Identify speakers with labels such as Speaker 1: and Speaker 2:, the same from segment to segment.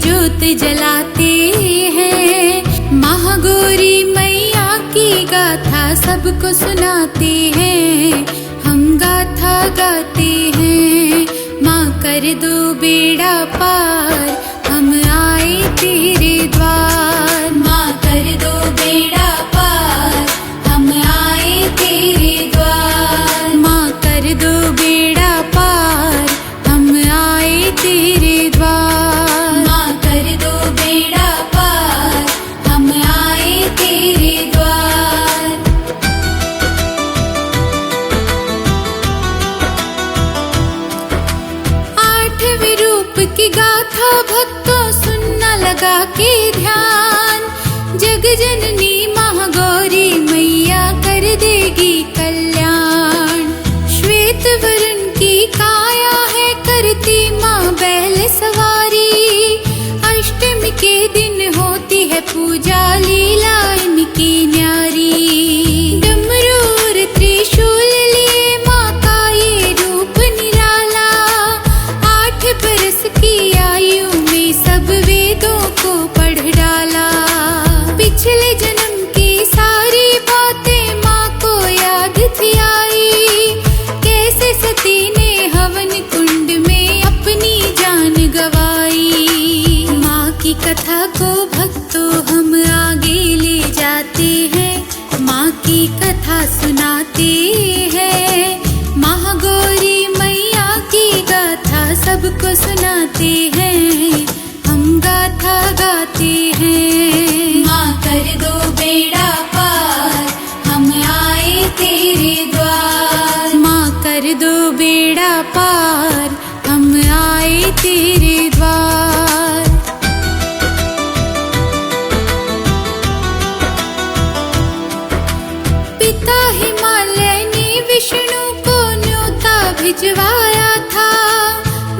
Speaker 1: जोत जलाते हैं। महागौरी मैया की गाथा सबको सुनाते हैं। हम गाथा गाते हैं, माँ कर दो बेड़ा पार, हम आए तेरे द्वार। माँ कर दो बेड़ा पार, हम आए तेरे द्वार। माँ कर दो बेड़ा पार, हम आए तेरे द्वार। माँ कर दो बेड़ा पार, हम आए तेरे द्वार। आठवें रूप की गाथा भक्तों सुनना लगा के ध्यान। जग जननी महागौरी मैया कर देगी कल्याण। श्वेत वर्ण की काया है करती माँ बैल सवारी। अष्टमी के दिन होती है पूजा लीला इनकी न्यारी। डमरू और त्रिशूल लिए माँ का ये रूप निराला। 8 बरस की आयु में सब वेदों को पढ़ डाला। पिछले जन्म की सारी बातें माँ को याद थी आई। कैसे सती ने हवन कुंड में अपनी जान गवाई। माँ की कथा को भक्तों हम आगे ले जाते हैं। माँ की कथा सुनाते हैं। महागौरी मैया की गाथा सबको सुनाते हैं। हम गाथा गाते हैं। माँ कर दो बेड़ा पार, हम आए तेरे द्वार। माँ कर दो बेड़ा पार, हम आए तेरे द्वार। पिता हिमालय ने विष्णु को न्योता भिजवाया था।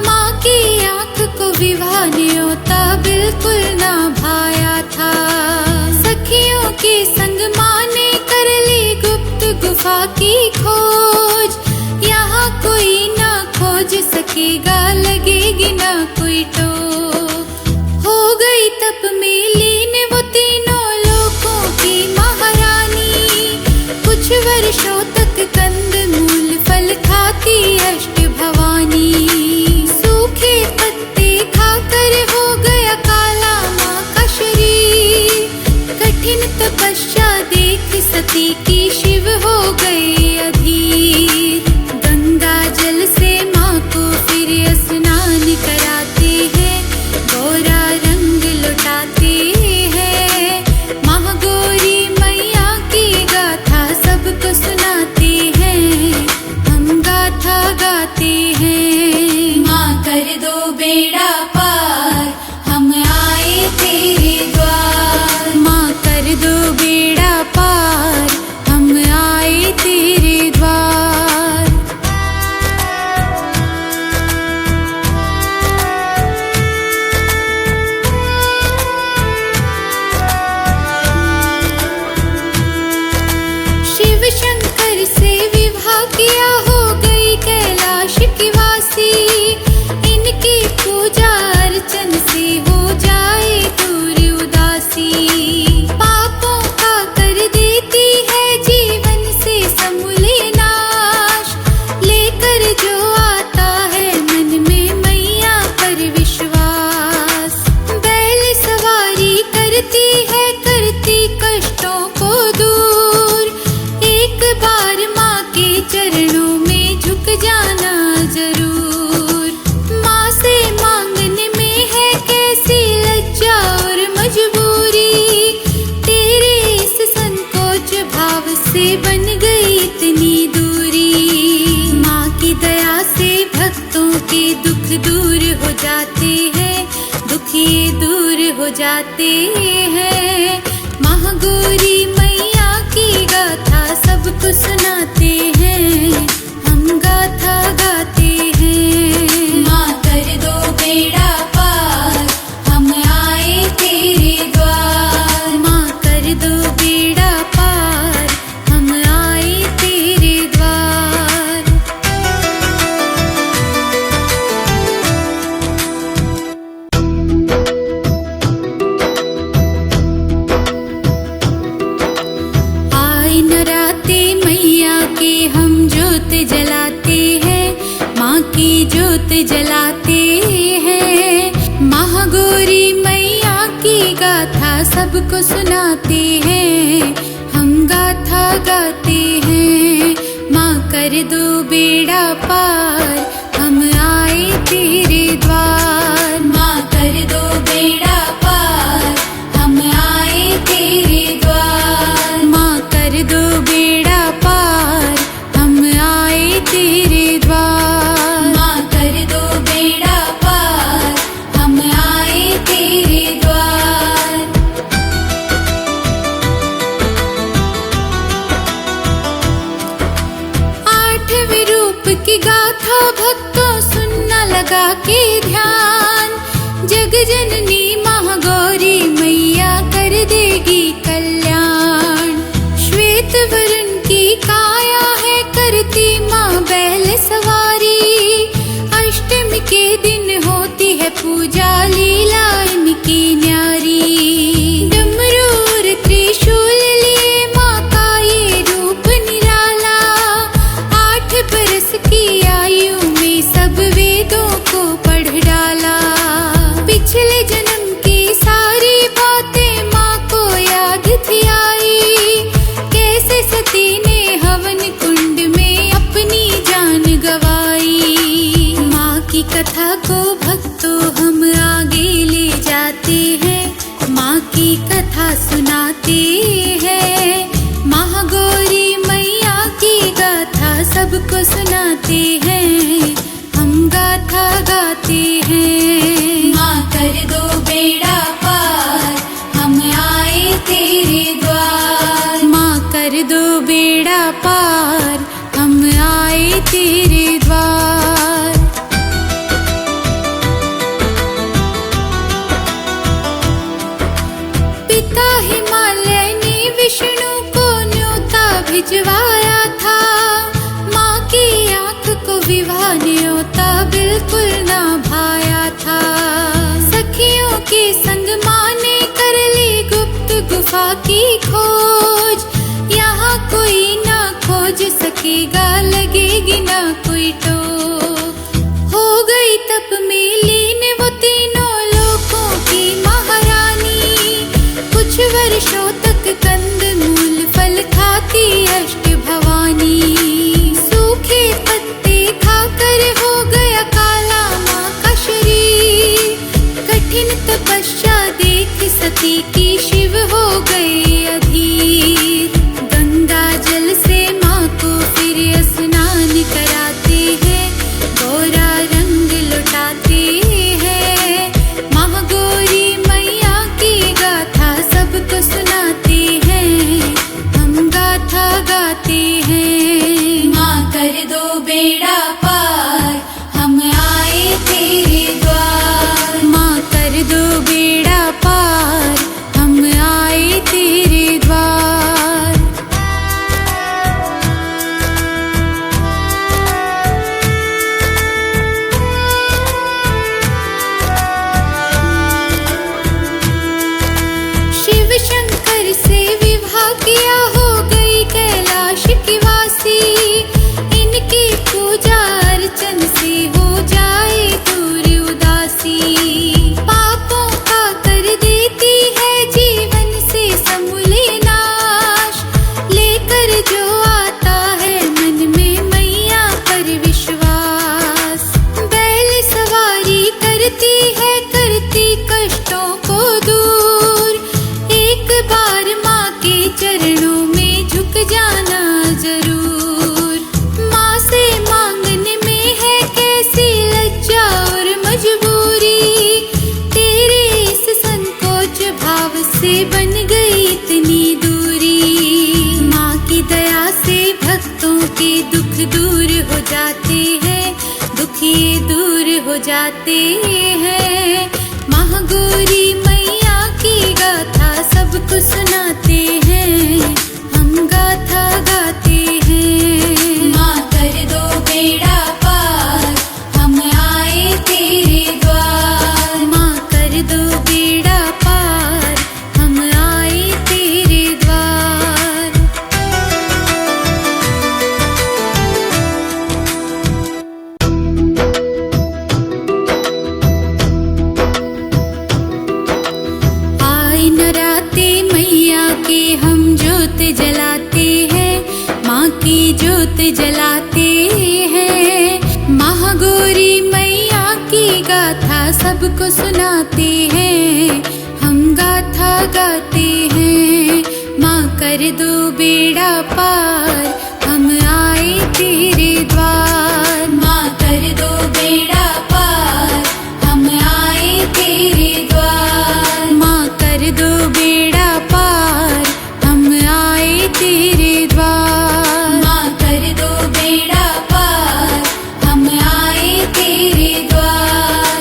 Speaker 1: माँ की आँख को विवाह न्योता बिल्कुल ना भाया था। सखियों के संग माँ ने कर ली गुप्त गुफा की खोज। यहाँ कोई ना खोज सकेगा, लगेगी ना कोई टोक। हो गई तप में लीन वो तीनों लोकों की महारानी। कुछ वर्षों तक कंद मूल फल खाती अष्ट भवानी। सूखे पत्ते खाकर हो गया काला माँ का शरीर। कठिन तपस्या देख सती की शिव हो गए अधीर। गंगा जल से माँ को फिर स्नान कराते हैं। गौरा रंग लुटाते हैं। महागौरी मैया की गाथा सबको सुनाते हैं। हम गाथा गाते हैं। माँ कर दो बेड़ा पार, हम आए तेरे द्वार। माँ कर दो बेड़ा पार, हम आए तेरे द्वार। शिव शंकर से विवाह किया, हो गई कैलाश की वासी। इनकी पूजा अर्चन से हो जाए दूर उदासी। पापों का कर देती है जीवन से समूले नाश। लेकर जो आता है मन में मैया पर विश्वास। बैल सवारी करती है, करती कष्टों को दूर। एक बार माँ के चरणों में झुक जाना जरूर। माँ से मांगने में है कैसी लज्जा और मजबूरी। तेरे इस संकोच भाव से बन गई इतनी दूरी। माँ की दया से भक्तों के दुख दूर हो जाते हैं। दुख ये दूर हो जाते हैं। महागौरी मैया की गाथा सबको सुनाते हैं। हम गाथा गाते हैं। माँ कर दो बेड़ा पार, हम आए तेरे द्वार। माँ कर दो बेड़ा पार, हम आए तेरे द्वार। नराते मैया के हम जोत जलाते हैं, माँ की जोत जलाते हैं। महागौरी मैया की गाथा सबको सुनाते हैं, हम गाथा गाते हैं। माँ कर दो बेड़ा पार, हम आए तेरे द्वार। माँ कर दो बेड़ा पार, हम आए तेरे द्वार। माँ कर दो बेड़ा पार, हम आए तेरे द्वार। माँ कर दो बेड़ा पार, हम आए तेरे द्वार। आठवें रूप की गाथा भक्तों सुनना लगा के ध्यान। जग जननी महागौरी मैया कर देगी कल्याण। श्वेत वर्ण की काया है करती माँ बैल सवारी। अष्टमी के दिन होती है पूजा, लीला इनकी न्यारी। डमरू और त्रिशूल लिए माँ का ये रूप निराला। 8 बरस की आयु में सब वेदों को पढ़ डाला। पिछले जन्म की सारी बातें माँ को याद थी आई। कैसे सती ने हवन कुंड में अपनी जान गवाई। माँ की कथा को भक्तों हम आगे ले जाते हैं, माँ की कथा सुनाते हैं। महागौरी मैया की गाथा सबको सुनाते हैं, हम गाथा गाते हैं। माँ कर दो बेड़ा पार, हम आए तेरे द्वार। माँ कर दो बेड़ा पार, हम आए तेरे द्वार। पिता हिमालय ने विष्णु को न्योता भिजवाया था। माँ की आंख को विवाह न्योता बिल्कुल ना भाया था। सखियों के संग माँ ने कर ली गुप्त गुफा की खोज। यहाँ कोई ना खोज सकेगा, लगेगी ना कोई टोक। हो गई तप में लीन वो तीनों लोकों की महारानी। कुछ वर्षों तक कंद मूल फल खाती अष्ट भवानी। सूखे पत्ते खाकर हो गया काला माँ का शरीर। कठिन तपस्या देख सती की शिव हो गए अधीर। गंगा जल से माँ को फिर स्नान कराते हैं, गोरा रंग लुटाते हैं। महागौरी मैया की गाथा सबको सुनाते हैं, हम गाथा गाते हैं। माँ कर दो बेड़ा पार, हम आए तेरे द्वार। माँ कर दो बेड़ा पार, हम आए तेरे द्वार। शिव शंकर से विवाह किया, हो गई कैलाश की वासी। इनकी पूजा अर्चन से हो जाए दूर उदासी। पापों का कर देती है जीवन से समूले नाश। लेकर जो आता है मन में मैया पर विश्वास। बैल सवारी करती है, करती कष्टों को दूर। एक बार माँ के चरणों में झुक जाना जरूर। माँ से मांगने में है कैसी लज्जा और मजबूरी। तेरे इस संकोच भाव से बन गई इतनी दूरी। माँ की दया से भक्तों के दुख दूर हो जाते हैं, दुखी दूर हो जाते हैं। महागौरी मैया की गाथा सबको सुनाते हैं, हम गाथा गाते हैं। माँ कर दो बेड़ा पार, हम आए तेरे द्वार। माँ कर दो बेड़ा पार, हम आए तेरे द्वार। जलाते हैं, माँ की जोत जलाते हैं। महागौरी मैया की गाथा सबको सुनाते हैं, हम गाथा गाते हैं। माँ कर दो बेड़ा पार, हम आए तेरे द्वार। माँ कर दो बेड़ा पार, हम आए तेरे द्वार। माँ कर दो बेड़ा पार, हम आए तेरे द्वार। माँ कर दो बेड़ा पार, हम आए तेरे द्वार।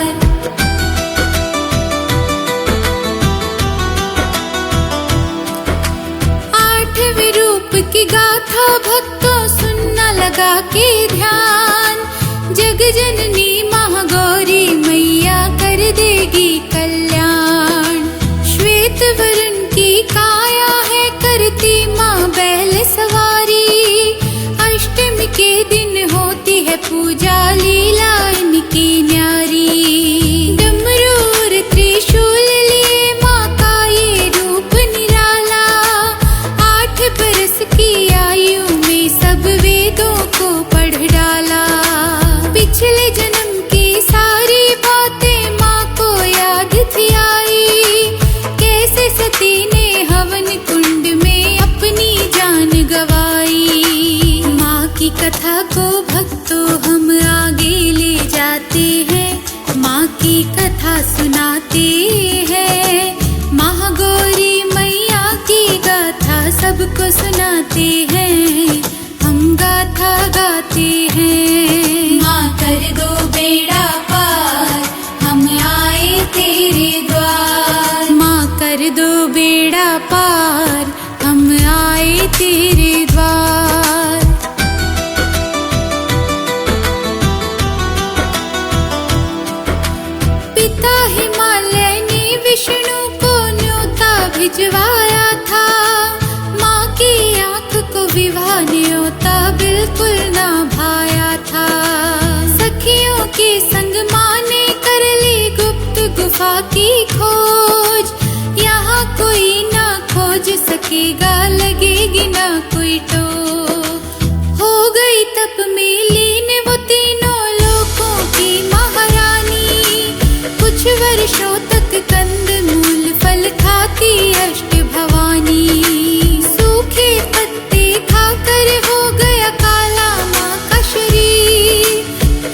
Speaker 1: आठवें रूप की गाथा भक्तों सुनना लगा के ध्यान। जग जननी महागौरी मैया कर देगी कल्याण। श्वेत वर्ण की काया है करती माँ बैल सवारी। अष्टमी के दिन होती है पूजा लीला इनकी न्यारी। डमरू और त्रिशूल लिए माँ का ये रूप निराला। 8 बरस की आयु में सब वेदों को पढ़ डाला। पिछले जन्म की सारी बातें माँ को याद थी आई। कैसे सती ने हवन कुंड में अपनी जान गवाई। माँ की कथा को भक्तों हम आगे ले जाते हैं, माँ की कथा सुनाते हैं। महागौरी मैया की गाथा सबको सुनाते हैं, हम गाथा गाते हैं। माँ कर दो बेड़ा पार, हम आए तेरे द्वार। माँ कर दो बेड़ा पार, हम आए तेरे द्वार। पिता हिमालय ने विष्णु को न्योता भिजवाया था। माँ की आंख को विवाह न्योता बिल्कुल ना भाया था। सखियों के संग माँ ने कर ली गुप्त गुफा की खोज। यहाँ कोई ना खोज सकेगा, लगेगी ना कोई टोक। हो गई तप में लीन वो तीनों लोकों की महारानी। कुछ वर्षों तक कंद मूल फल खाती अष्ट भवानी। सूखे पत्ते खाकर हो गया काला माँ का शरीर।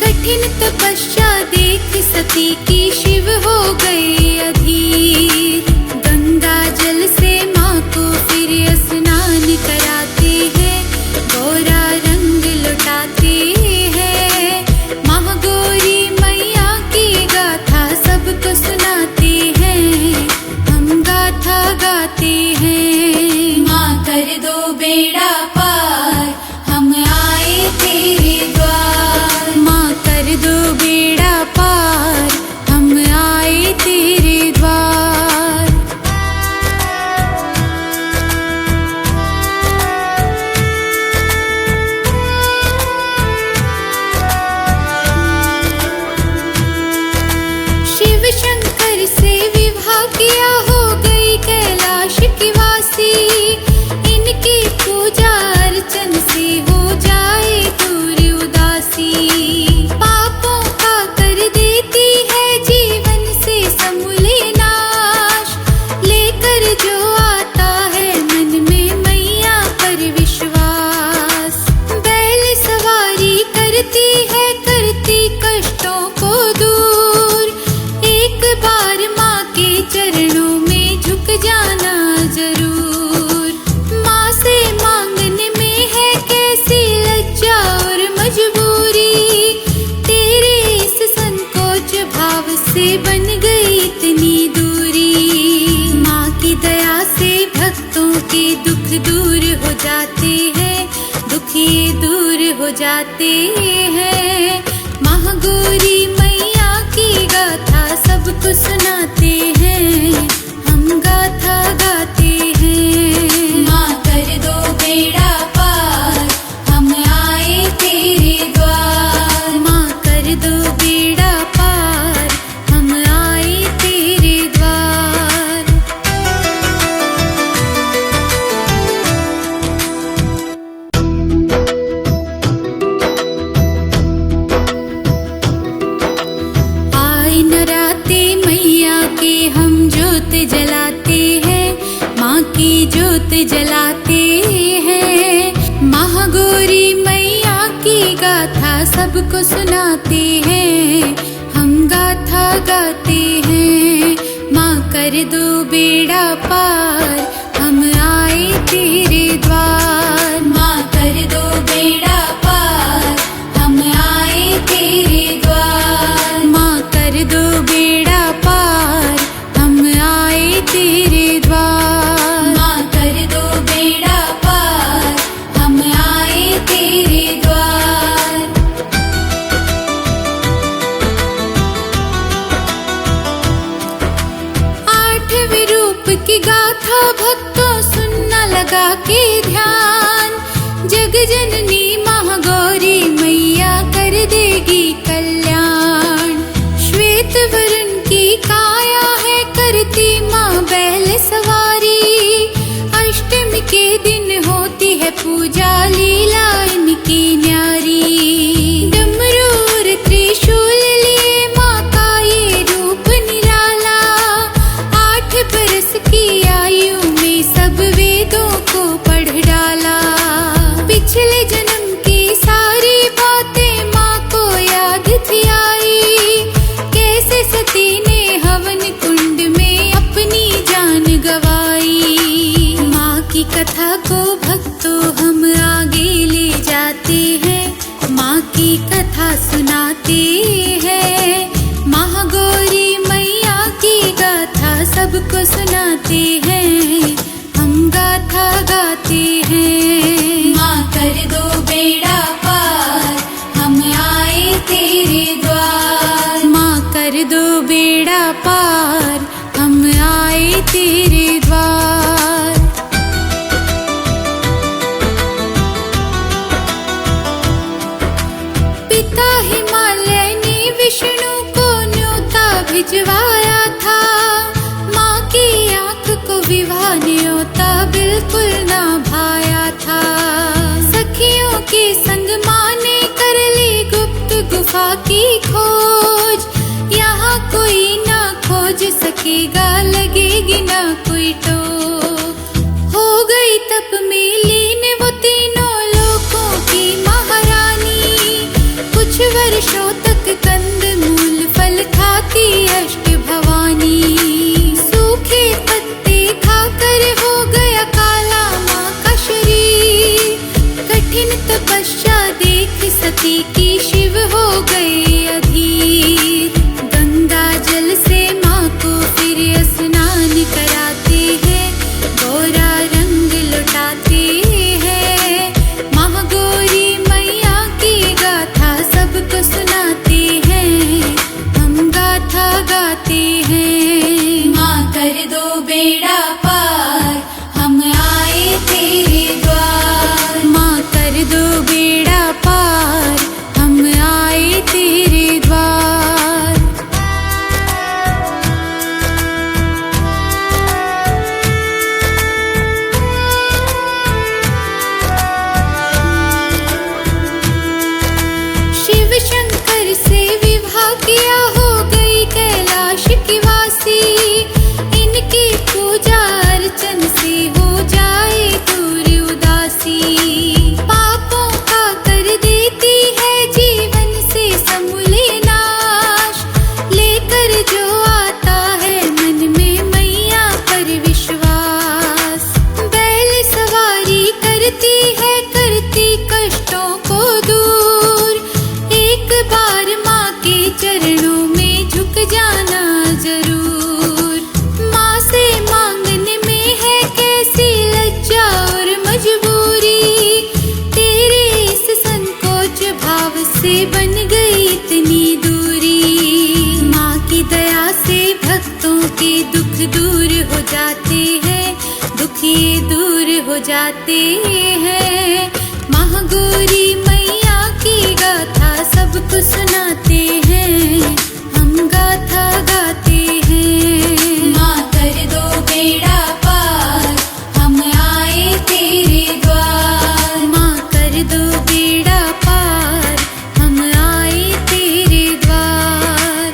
Speaker 1: कठिन तपस्या देख सती की शिव हो गए अधीर। गंगा जल से माँ को फिर स्नान कराते हैं, गोरा रंग लुटाते हैं। महागौरी मैया की गाथा सबको सुनाते हैं, हम गाथा गाते हैं। माँ कर दो बेड़ा पार, हम आए तेरे द्वार। माँ कर दो बेड़ा पार, हम आए तेरे द्वार। शिव शंकर से विवाह किया, हो गई कैलाश की वासी। इनकी पूजा अर्चन से हो जाए दूर उदासी। पापों का कर देती है जीवन से समूले नाश। लेकर जो आता है मन में मैया पर विश्वास। बैल सवारी करती है, करती कष्टों को दूर। एक बार माँ के चरणों में झुक जाना जरूर। माँ से मांगने में है कैसी लज्जा और मजबूरी। तेरे इस संकोच भाव से बन गई इतनी दूरी। माँ की दया से भक्तों के दुख दूर हो जाते हैं, दुखी दूर हो जाते हैं। महागौरी मैया की गाथा सबको सुनाते हैं, हम गाथा गाते हैं। माँ कर दो बेड़ा पार, हम आए तेरे द्वार। माँ कर दो बेड़ा पार, हम आए तेरे द्वार। ज्योत जलाते हैं। महागौरी मैया की गाथा सबको सुनाते हैं, हम गाथा गाते हैं। माँ कर दो बेड़ा पार, हम आए तेरे द्वार। माँ कर दो बेड़ा पार, हम आए तेरे द्वार। माँ कर दो बेड़ा पार, हम आए तेरे द्वार। माँ कर दो बेड़ा पार, हम आए तेरे द्वार। आठवें रूप की गाथा भक्तों सुनना लगा के ध्यान। जग जननी महागौरी मैया कर देगी कल्याण। श्वेत वर्ण की काया है करती माँ बैल सवारी। अष्टमी के दिन होती है पूजा लीला इनकी न्यारी। डमरू और त्रिशूल लिए माँ का ये रूप निराला। 8 बरस की आयु में सब वेदों को पढ़ डाला। पिछले जन्म की सारी बातें माँ को याद थी आई। कैसे सती ने हवन कुंड में अपनी जान गवाई। माँ की कथा को भक्तों हम आगे ले जाते हैं, माँ की कथा सुनाते हैं। महागौरी मैया की गाथा सबको सुनाते हैं, हम गाथा गाते हैं। माँ कर दो बेड़ा पार, हम आए तेरे द्वार। माँ कर दो बेड़ा पार, हम आए तेरे द्वार। पिता हिमालय ने विष्णु को न्योता भिजवाया था। माँ की आंख को विवाह न्योता बिल्कुल ना भाया था। सखियों के संग माँ ने कर ली गुप्त गुफा की खोज। यहाँ कोई ना खोज सकेगा, लगेगी ना कोई टोक। हो गई तप में लीन वो तीनों लोकों की महारानी। कुछ वर्षों तक कंद मूल फल खाती अष्ट भवानी। सूखे पत्ते खाकर हो गया काला माँ का शरीर। कठिन तपस्या देख सती की शिव हो गए अधीर। गंगा जल से माँ को फिर स्नान कराते हैं, गोरा रंग लौटाते हैं। महागौरी मैया की गाथा सबको सुनाते हैं, हम गाथा गाते हैं। माँ कर दो बेड़ा पार, हम आए तेरे द्वार। माँ कर दो बेड़ा पार, हम आए तेरे द्वार। शिव शंकर से विवाह किया, हो गई कैलाश की वासी। इनकी पूजा अर्चन से हो जाए दूर उदासी। पापों का कर देती है जीवन से समूले नाश। लेकर जो आता है मन में मैया पर विश्वास। बैल सवारी करती है, करती कष्टों को दूर। एक बार माँ के चरणों में झुक जाना जरूर। माँ से मांगने में है कैसी लज्जा और मजबूरी। तेरे इस संकोच भाव से बन गई इतनी दूरी। माँ की दया से भक्तों के दुख दूर हो जाते हैं, दुख ये दूर हो जाते हैं। महागौरी मैया की गाथा सबको सुनाते हैं, हम गाथा गाते हैं। माँ कर दो बेड़ा पार, हम आए तेरे द्वार। माँ कर दो बेड़ा पार, हम आए तेरे द्वार।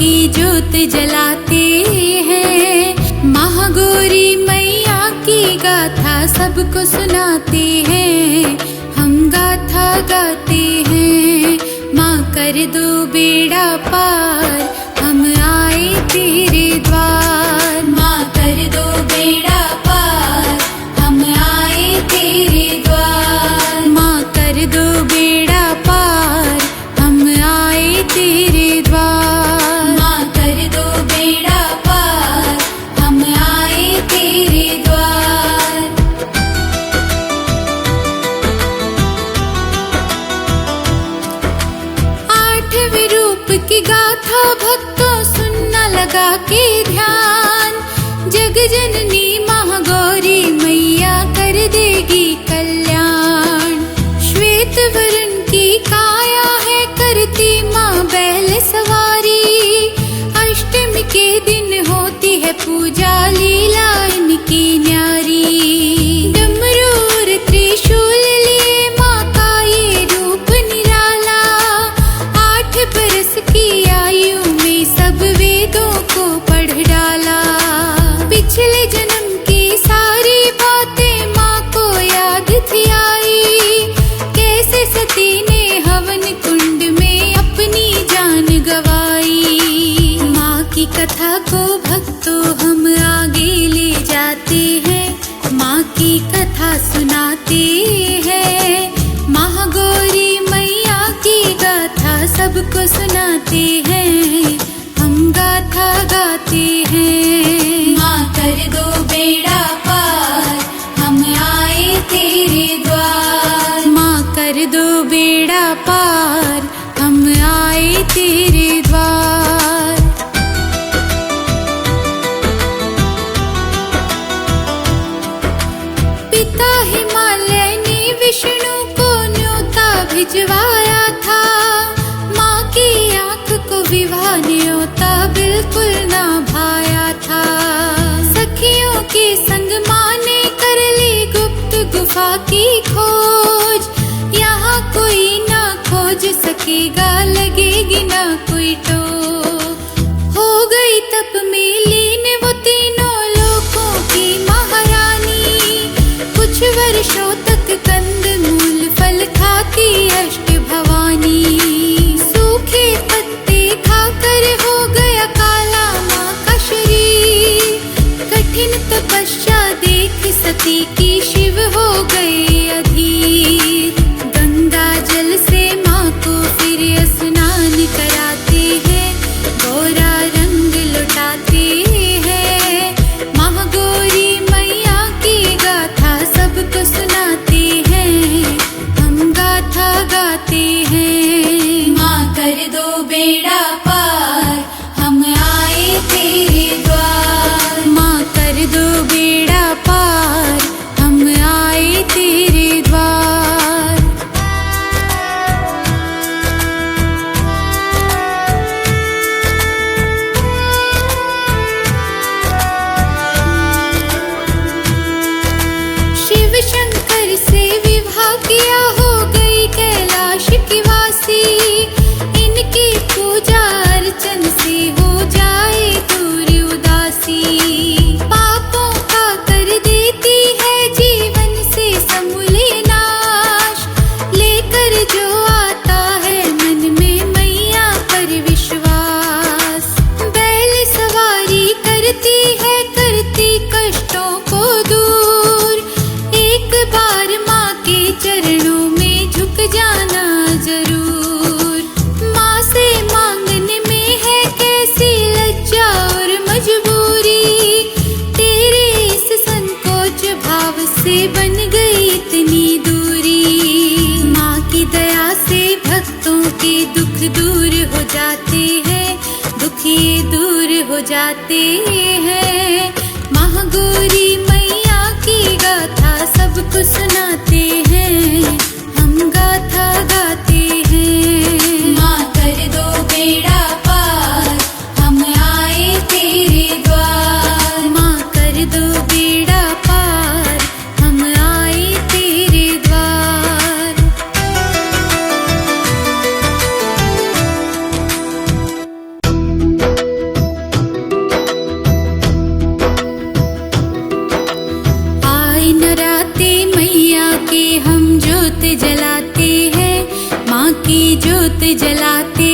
Speaker 1: की ज्योत जलाते हैं। महागौरी मैया की गाथा सबको सुनाते हैं, हम गाथा गाते हैं। माँ कर दो बेड़ा पार, हम आए तेरे द्वार। माँ कर दो बेड़ा पार, हम आए तेरे द्वार। माँ कर दो बेड़ा पार, हम आए तेरे द्वार। माँ कर दो बेड़ा पार, हम आए तेरे द्वार। आठवें रूप की गाथा भक्तों सुनना लगा के ध्यान। जग जननी महागौरी मैया कर देगी कल्याण। श्वेत वर्ण की काया है करती माँ बैल सवारी। अष्टमी के दिन होती है पूजा लीला इनकी न्यारी। डमरू और त्रिशूल लिए माँ का ये रूप निराला। 8 बरस की आयु में सब वेदों को पढ़ डाला। पिछले जन्म की सारी बातें माँ को याद थी आई। कैसे सती ने हवन कुंड में अपनी जान गवाई। माँ की कथा को भक्तों हम आगे ले जाते हैं, माँ की कथा सुनाते हैं। महागौरी मैया की गाथा सबको सुनाते हैं, हम गाथा गाते हैं। माँ कर दो बेड़ा पार, हम आए तेरे द्वार। माँ कर दो बेड़ा पार, हम आए तेरे द्वार। पिता हिमालय ने विष्णु को न्योता भिजवाया था। माँ की आँख को विवाह न्योता बिल्कुल ना भाया था। सखियों के संग माँ ने कर ली गुप्त गुफा की खोज। यहाँ कोई ना खोज सकेगा, लगेगी ना कोई टोक। हो गई तप में लीन वो तीनों लोकों की महारानी। कुछ वर्षों तक कंद मूल फल खाती अष्ट भवानी। सूखे पत्ते खाकर हो गया काला माँ का शरीर। कठिन तपस्या देख सती की शिव हो गए अधीर। गंगा जल से माँ को फिर स्नान कराते हैं, गोरा रंग लुटाते हैं। महागौरी मैया की गाथा सबको सुनाते हैं, हम गाथा गाते हैं। माँ कर दो बेड़ा पार, हम आए तेरे द्वार। माँ कर दो बेड़ा पार, हम आए तेरे द्वार। शिव शंकर से विवाह किया, हो गई कैलाश की वासी। इनकी पूजा अर्चन से हो जाए दूर उदासी। पापों का कर देती है जीवन से समूले नाश। लेकर जो आता है मन में मैया पर विश्वास। बैल सवारी करती है, करती कष्टों को दूर। एक बार माँ के चरणों में झुक जाना जरूर। माँ से मांगने में है कैसी लज्जा और मजबूरी। तेरे इस संकोच भाव से बन गई इतनी दूरी। माँ की दया से भक्तों के दुख दूर हो जाते हैं, दुख ये दूर हो जाते हैं। महागौरी मैया की गाथा सबको सुनाते हैं, हम गाथा गाते हैं। माँ कर दो बेड़ा पार, हम आए तेरे द्वार। माँ कर दो बेड़ा पार, हम आए तेरे द्वार। आए नराते मैया के हम जोत जलाते हैं, माँ की जोत जलाते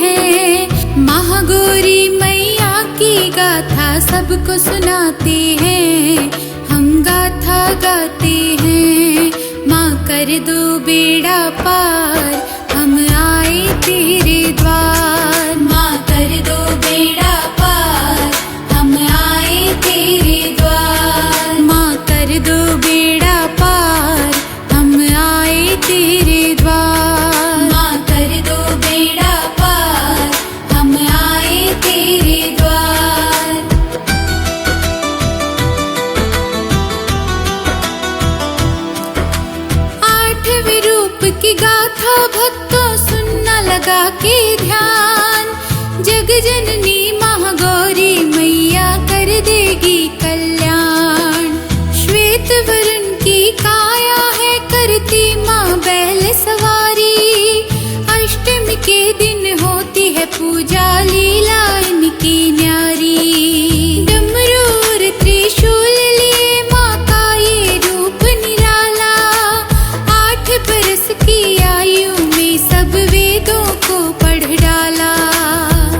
Speaker 1: हैं। महागौरी मैया की गाथा सबको सुनाते हैं, हम गाथा गाते हैं। माँ कर दो बेड़ा पार, हम आए तेरे द्वार। माँ कर दो बेड़ा पार, हम आए तेरे द्वार। माँ कर दो बेड़ा पार, हम आए तेरे द्वार। माँ कर दो बेड़ा पार, हम आए तेरे द्वार। आठवें रूप की गाथा भक्तों सुनना लगा के ध्यान। जग जननी महागौरी मैया कर देगी कल्याण। श्वेत वर्ण की काया है करती माँ बैल सवारी। अष्टमी के दिन होती है पूजा लीला इनकी न्यारी। डमरू और त्रिशूल लिए माँ का ये रूप निराला। 8 बरस की आयु में सब वेदों को पढ़ डाला।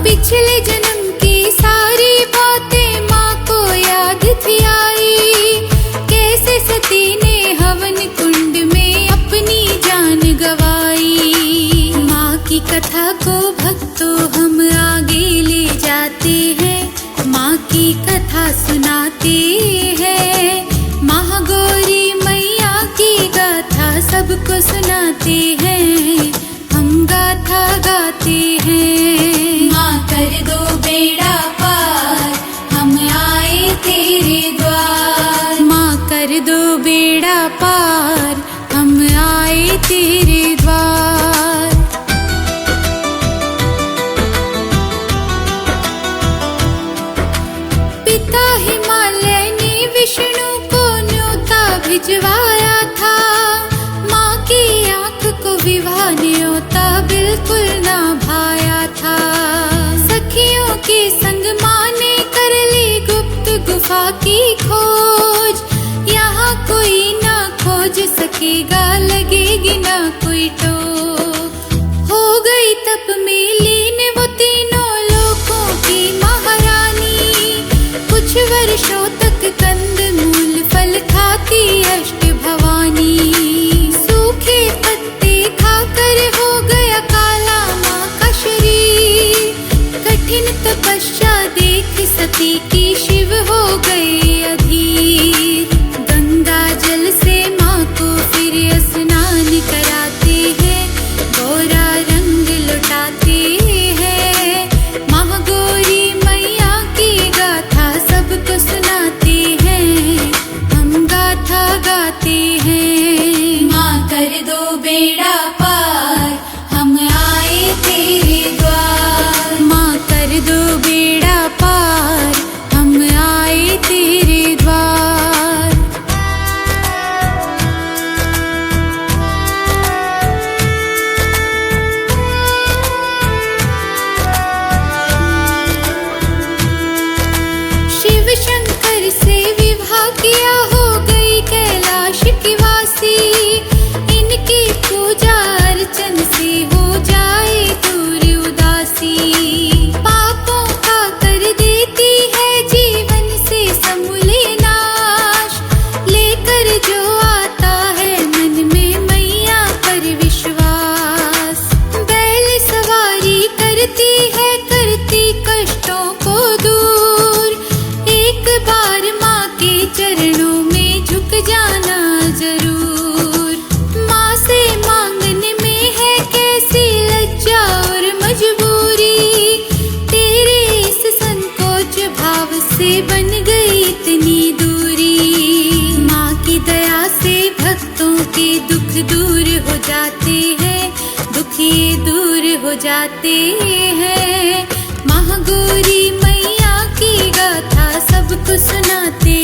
Speaker 1: पिछले जन्म की सारी बातें माँ को याद थी आई। कैसे सती ने हवन कुंड में अपनी जान गवाई। माँ की कथा को भक्तों हम आगे ले जाते हैं, माँ की कथा सुनाते हैं। महागौरी मैया की गाथा सबको सुनाते हैं, हम गाथा गाते हैं। माँ कर दो बेड़ा पार, हम आए तेरे द्वार। माँ कर दो बेड़ा पार, हम आए तेरे द्वार। पिता हिमालय ने विष्णु को न्योता भिजवाया था। माँ की आँख को विवाह न्योता बिल्कुल ना भाया था। सखियों के संग माँ ने कर ली गुप्त गुफा की खोज। यहाँ कोई ना खोज सकेगा, लगेगी ना कोई टोक। हो गई तप में लीन वो तीनों लोकों की महारानी। कुछ वर्षों तक कंद मूल फल खाती अष्ट भवानी। सूखे पत्ते खाकर हो गया काला माँ का शरीर। कठिन तपस्या देख सती की शिव हो गए अधीर। गंगा जल से माँ को फिर स्नान कराते हैं, गोरा रंग लुटाते हैं। महागौरी मैया की गाथा सबको सुनाते हैं, हम गाथा गाते हैं। माँ कर दो बेड़ा पार, हम आए तेरे द्वार। माँ कर दो बेड़ा पार, हम आए तेरे द्वार। शिव शंकर से विवाह किया, हो गई कैलाश की वासी। इनकी पूजा अर्चन से हो जाए दूर उदासी। पापों का कर देती है जीवन से समूले नाश। लेकर जो आता है मन में मैया पर विश्वास। बैल सवारी करती है, करती कष्टों को दूर। एक बार माँ के चरणों में झुक जाना जरूर। माँ से मांगने में है कैसी लज्जा और मजबूरी। तेरे इस संकोच भाव से बन गई इतनी दूरी। माँ की दया से भक्तों के दुख दूर हो जाते हैं, दुखी दूर हो जाते हैं। महागौरी मैया की गाथा सबको सुनाते